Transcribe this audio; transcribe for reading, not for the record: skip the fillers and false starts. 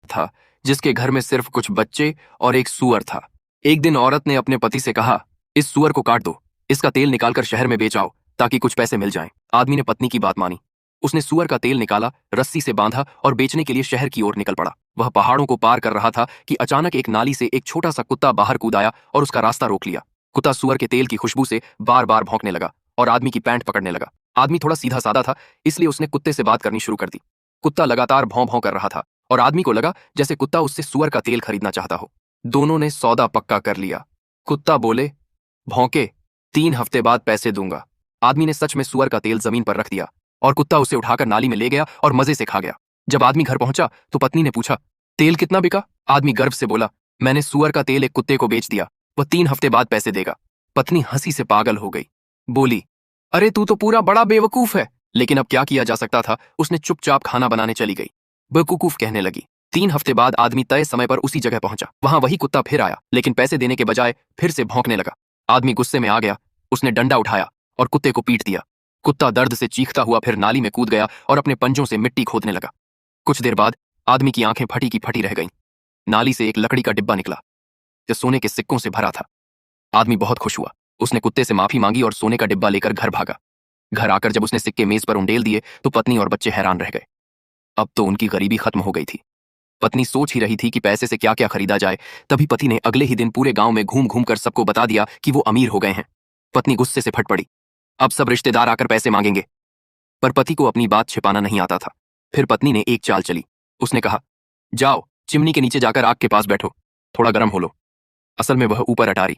था जिसके घर में सिर्फ कुछ बच्चे और एक सूअर था। एक दिन औरत ने अपने पति से कहा, इस सूअर को काट दो, इसका तेल निकालकर शहर में बेच आओ ताकि कुछ पैसे मिल जाएं। आदमी ने पत्नी की बात मानी। उसने सूअर का तेल निकाला, रस्सी से बांधा और बेचने के लिए शहर की ओर निकल पड़ा। वह पहाड़ों को पार कर रहा था कि अचानक एक नाली से एक छोटा सा कुत्ता बाहर कूद आया और उसका रास्ता रोक लिया। कुत्ता सूअर के तेल की खुशबू से बार बार भौंकने लगा और आदमी की पैंट पकड़ने लगा। आदमी थोड़ा सीधा साधा था, इसलिए उसने कुत्ते से बात करनी शुरू कर दी। कुत्ता लगातार भौं भौं कर रहा था और आदमी को लगा जैसे कुत्ता उससे सूअर का तेल खरीदना चाहता हो। दोनों ने सौदा पक्का कर लिया। कुत्ता बोले, भौंके, 3 हफ्ते बाद पैसे दूंगा। आदमी ने सच में सूअर का तेल जमीन पर रख दिया और कुत्ता उसे उठाकर नाली में ले गया और मजे से खा गया। जब आदमी घर पहुंचा तो पत्नी ने पूछा, तेल कितना बिका? आदमी गर्व से बोला, मैंने सूअर का तेल एक कुत्ते को बेच दिया, वह 3 हफ्ते बाद पैसे देगा। पत्नी हंसी से पागल हो गई, बोली, अरे तू तो पूरा बड़ा बेवकूफ है। लेकिन अब क्या किया जा सकता था, उसने चुपचाप खाना बनाने चली गई। बेवकूफ कहने लगी। 3 हफ्ते बाद आदमी तय समय पर उसी जगह पहुंचा। वहां वही कुत्ता फिर आया, लेकिन पैसे देने के बजाय फिर से भौंकने लगा। आदमी गुस्से में आ गया, उसने डंडा उठाया और कुत्ते को पीट दिया। कुत्ता दर्द से चीखता हुआ फिर नाली में कूद गया और अपने पंजों से मिट्टी खोदने लगा। कुछ देर बाद आदमी की आंखें फटी की फटी रह गईं। नाली से एक लकड़ी का डिब्बा निकला जो सोने के सिक्कों से भरा था। आदमी बहुत खुश हुआ। उसने कुत्ते से माफी मांगी और सोने का डिब्बा लेकर घर भागा। घर आकर जब उसने सिक्के मेज पर उंडेल दिए तो पत्नी और बच्चे हैरान रह गए। अब तो उनकी गरीबी खत्म हो गई थी। पत्नी सोच ही रही थी कि पैसे से क्या क्या खरीदा जाए, तभी पति ने अगले ही दिन पूरे गांव में घूम घूम कर सबको बता दिया कि वो अमीर हो गए हैं। पत्नी गुस्से से फट पड़ी। अब सब रिश्तेदार आकर पैसे मांगेंगे। पर पति को अपनी बात छिपाना नहीं आता था। फिर पत्नी ने एक चाल चली। उसने कहा, जाओ चिमनी के नीचे जाकर आग के पास बैठो, थोड़ा गर्म हो लो। असल में वह ऊपर अटारी